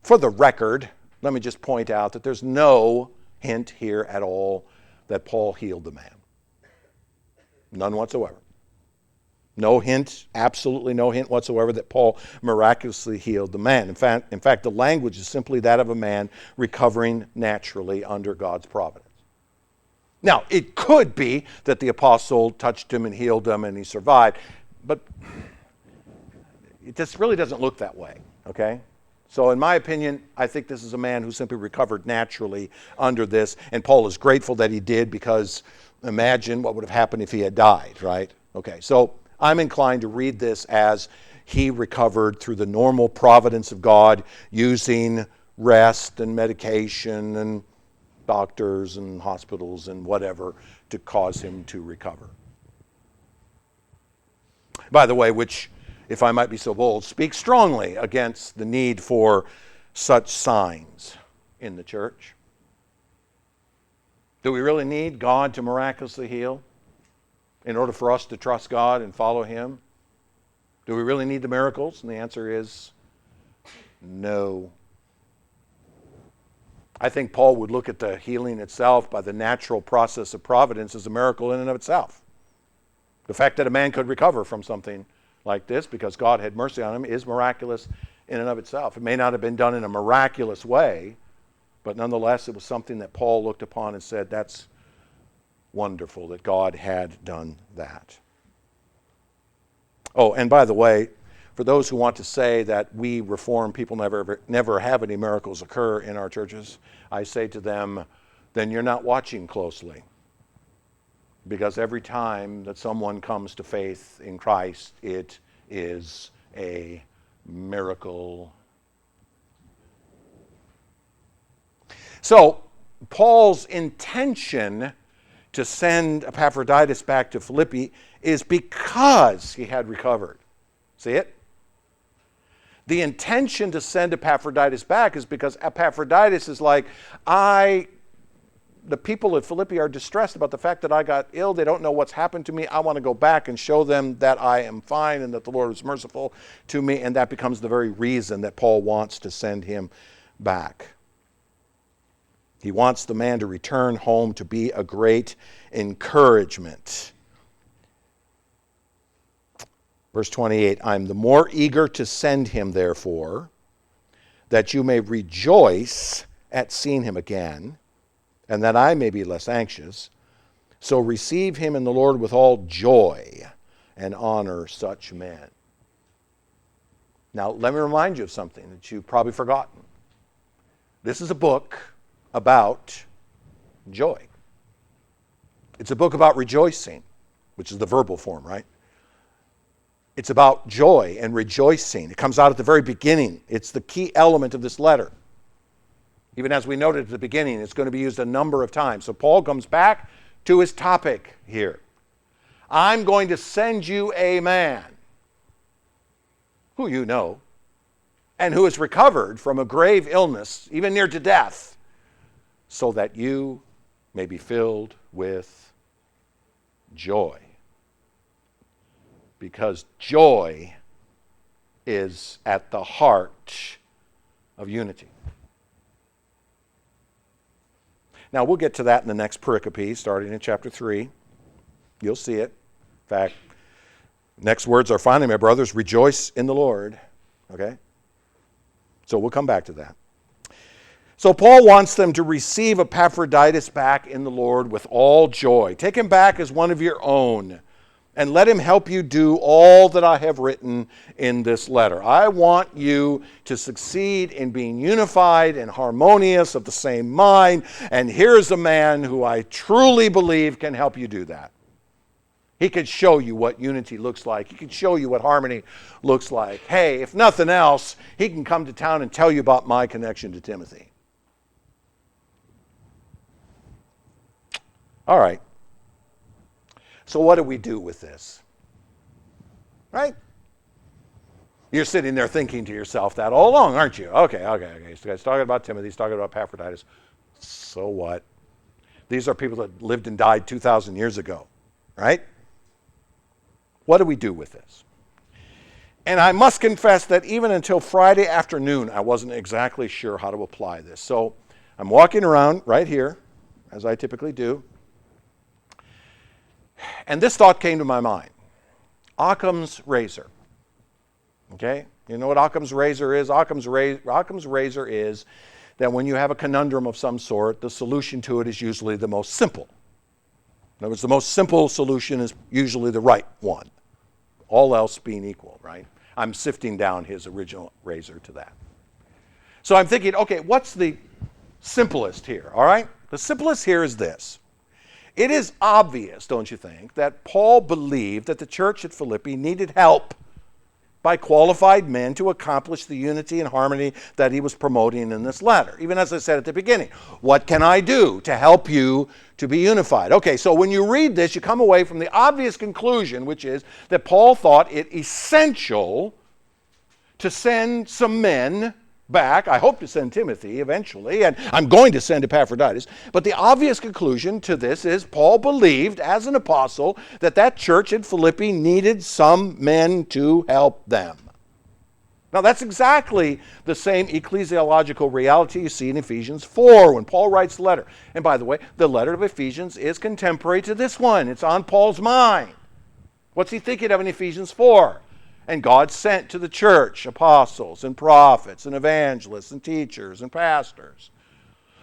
for the record, let me just point out that there's no hint here at all that Paul healed the man. None whatsoever. No hint, absolutely no hint whatsoever that Paul miraculously healed the man. In fact, the language is simply that of a man recovering naturally under God's providence. Now, it could be that the apostle touched him and healed him and he survived, but it just really doesn't look that way, okay? So in my opinion, I think this is a man who simply recovered naturally under this, and Paul is grateful that he did, because imagine what would have happened if he had died, right? Okay, so I'm inclined to read this as he recovered through the normal providence of God, using rest and medication and doctors and hospitals and whatever to cause him to recover. By the way, which, if I might be so bold, speaks strongly against the need for such signs in the church. Do we really need God to miraculously heal in order for us to trust God and follow him? Do we really need the miracles? And the answer is no. I think Paul would look at the healing itself by the natural process of providence as a miracle in and of itself. The fact that a man could recover from something like this because God had mercy on him is miraculous in and of itself. It may not have been done in a miraculous way, but nonetheless it was something that Paul looked upon and said, that's wonderful that God had done that. Oh, and by the way, for those who want to say that we Reformed people never have any miracles occur in our churches, I say to them, then you're not watching closely. Because every time that someone comes to faith in Christ, it is a miracle. So, Paul's intention to send Epaphroditus back to Philippi is because he had recovered. See it? The intention to send Epaphroditus back is because Epaphroditus is like, the people at Philippi are distressed about the fact that I got ill. They don't know what's happened to me. I want to go back and show them that I am fine and that the Lord is merciful to me. And that becomes the very reason that Paul wants to send him back. He wants the man to return home to be a great encouragement. Verse 28, I'm the more eager to send him, therefore, that you may rejoice at seeing him again, and that I may be less anxious. So receive him in the Lord with all joy, and honor such men. Now, let me remind you of something that you've probably forgotten. This is a book about joy. It's a book about rejoicing, which is the verbal form, right? It's about joy and rejoicing. It comes out at the very beginning. It's the key element of this letter. Even as we noted at the beginning, it's going to be used a number of times. So Paul comes back to his topic here. I'm going to send you a man who you know and who has recovered from a grave illness, even near to death, so that you may be filled with joy. Because joy is at the heart of unity. Now, we'll get to that in the next pericope, starting in chapter 3. You'll see it. In fact, next words are, finally, my brothers, rejoice in the Lord. Okay? So we'll come back to that. So Paul wants them to receive Epaphroditus back in the Lord with all joy. Take him back as one of your own, and let him help you do all that I have written in this letter. I want you to succeed in being unified and harmonious, of the same mind, and here's a man who I truly believe can help you do that. He could show you what unity looks like. He could show you what harmony looks like. Hey, if nothing else, he can come to town and tell you about my connection to Timothy. All right. So what do we do with this? Right? You're sitting there thinking to yourself that all along, aren't you? Okay. So he's talking about Timothy. He's talking about Epaphroditus. So what? These are people that lived and died 2,000 years ago. Right? What do we do with this? And I must confess that even until Friday afternoon, I wasn't exactly sure how to apply this. So I'm walking around right here, as I typically do. And this thought came to my mind. Occam's razor. Okay? You know what Occam's razor is? Occam's razor is that when you have a conundrum of some sort, the solution to it is usually the most simple. In other words, the most simple solution is usually the right one. All else being equal, right? I'm sifting down his original razor to that. So I'm thinking, okay, what's the simplest here, all right? The simplest here is this. It is obvious, don't you think, that Paul believed that the church at Philippi needed help by qualified men to accomplish the unity and harmony that he was promoting in this letter. Even as I said at the beginning, what can I do to help you to be unified? Okay, so when you read this, you come away from the obvious conclusion, which is that Paul thought it essential to send some men back. I hope to send Timothy eventually, and I'm going to send Epaphroditus. But the obvious conclusion to this is Paul believed, as an apostle, that church at Philippi needed some men to help them. Now, that's exactly the same ecclesiological reality you see in Ephesians 4 when Paul writes the letter. And by the way, the letter of Ephesians is contemporary to this one. It's on Paul's mind. What's he thinking of in Ephesians 4? And God sent to the church apostles and prophets and evangelists and teachers and pastors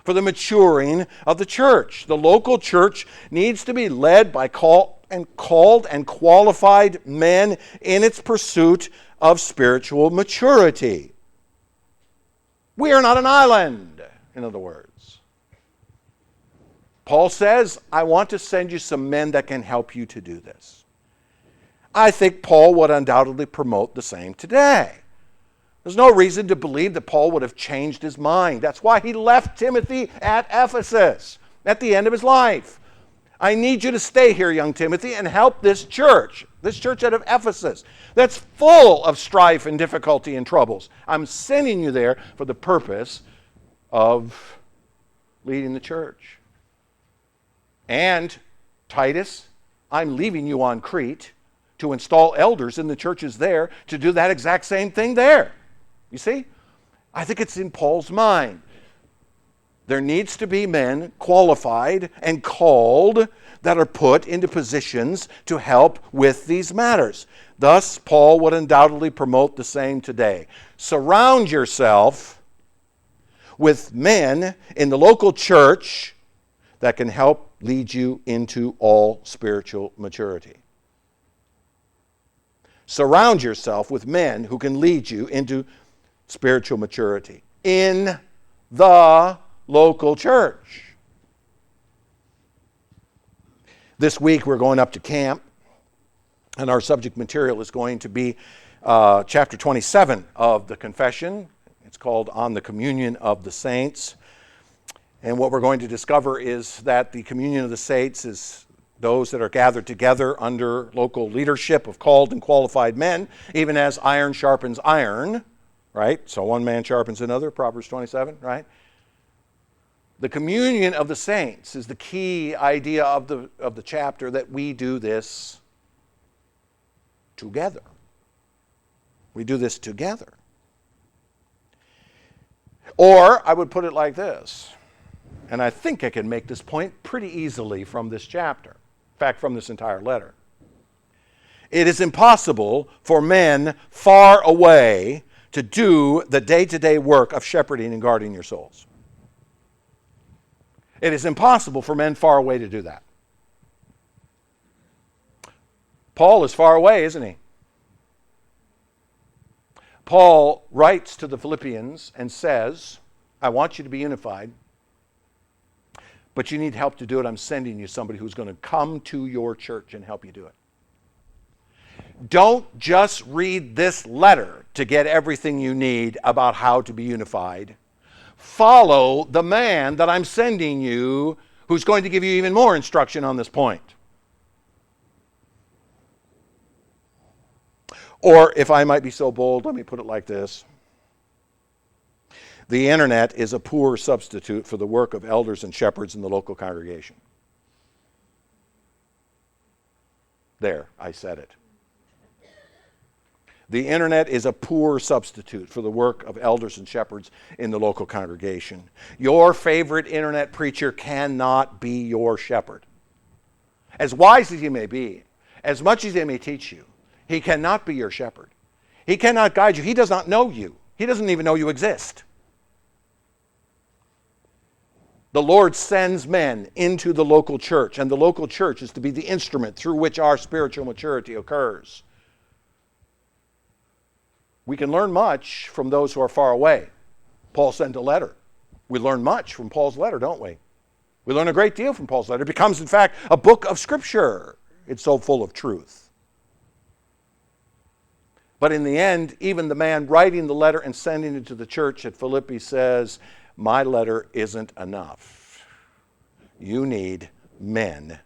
for the maturing of the church. The local church needs to be led by called and qualified men in its pursuit of spiritual maturity. We are not an island, in other words. Paul says, I want to send you some men that can help you to do this. I think Paul would undoubtedly promote the same today. There's no reason to believe that Paul would have changed his mind. That's why he left Timothy at Ephesus at the end of his life. I need you to stay here, young Timothy, and help this church out of Ephesus, that's full of strife and difficulty and troubles. I'm sending you there for the purpose of leading the church. And Titus, I'm leaving you on Crete to install elders in the churches there to do that exact same thing there. You see? I think it's in Paul's mind. There needs to be men qualified and called that are put into positions to help with these matters. Thus, Paul would undoubtedly promote the same today. Surround yourself with men in the local church that can help lead you into all spiritual maturity. Surround yourself with men who can lead you into spiritual maturity in the local church. This week we're going up to camp, and our subject material is going to be chapter 27 of the Confession. It's called On the Communion of the Saints. And what we're going to discover is that the communion of the saints is those that are gathered together under local leadership of called and qualified men, even as iron sharpens iron, right? So one man sharpens another, Proverbs 27, right? The communion of the saints is the key idea of the chapter, that we do this together. We do this together. Or I would put it like this, And I think I can make this point pretty easily from this chapter. In fact, from this entire letter. It is impossible for men far away to do the day-to-day work of shepherding and guarding your souls. It is impossible for men far away to do that. Paul is far away, isn't he? Paul writes to the Philippians and says, I want you to be unified, but you need help to do it. I'm sending you somebody who's going to come to your church and help you do it. Don't just read this letter to get everything you need about how to be unified. Follow the man that I'm sending you who's going to give you even more instruction on this point. Or, if I might be so bold, let me put it like this. The internet is a poor substitute for the work of elders and shepherds in the local congregation. There, I said it. The internet is a poor substitute for the work of elders and shepherds in the local congregation. Your favorite internet preacher cannot be your shepherd. As wise as he may be, as much as he may teach you, he cannot be your shepherd. He cannot guide you. He does not know you. He doesn't even know you exist. The Lord sends men into the local church, and the local church is to be the instrument through which our spiritual maturity occurs. We can learn much from those who are far away. Paul sent a letter. We learn much from Paul's letter, don't we? We learn a great deal from Paul's letter. It becomes, in fact, a book of Scripture. It's so full of truth. But in the end, even the man writing the letter and sending it to the church at Philippi says, my letter isn't enough. You need men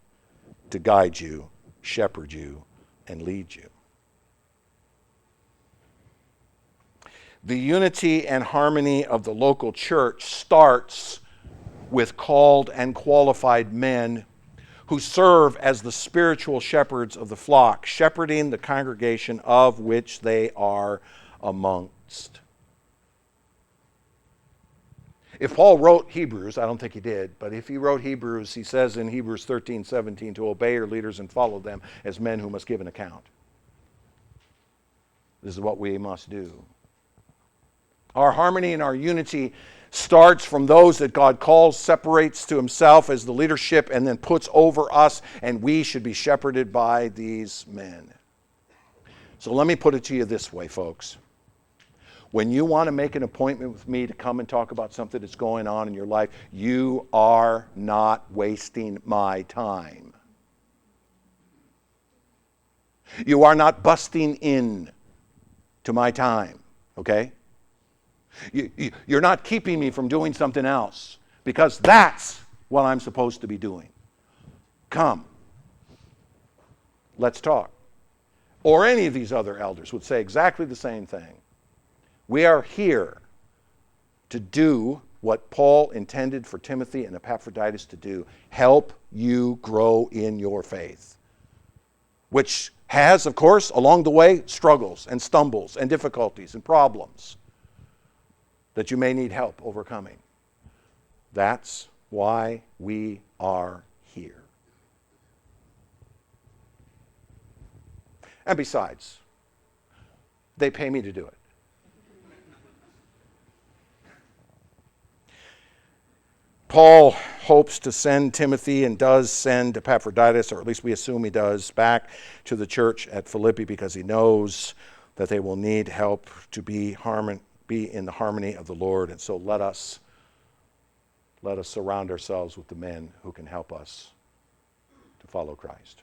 to guide you, shepherd you, and lead you. The unity and harmony of the local church starts with called and qualified men who serve as the spiritual shepherds of the flock, shepherding the congregation of which they are amongst. If Paul wrote Hebrews, I don't think he did, but if he wrote Hebrews, he says in Hebrews 13:17 to obey your leaders and follow them as men who must give an account. This is what we must do. Our harmony and our unity starts from those that God calls, separates to himself as the leadership, and then puts over us, and we should be shepherded by these men. So let me put it to you this way, folks. When you want to make an appointment with me to come and talk about something that's going on in your life, you are not wasting my time. You are not busting in to my time, okay? You're not keeping me from doing something else, because that's what I'm supposed to be doing. Come. Let's talk. Or any of these other elders would say exactly the same thing. We are here to do what Paul intended for Timothy and Epaphroditus to do. Help you grow in your faith. Which has, of course, along the way, struggles and stumbles and difficulties and problems that you may need help overcoming. That's why we are here. And besides, they pay me to do it. Paul hopes to send Timothy and does send Epaphroditus, or at least we assume he does, back to the church at Philippi because he knows that they will need help to be in the harmony of the Lord. And so let us surround ourselves with the men who can help us to follow Christ.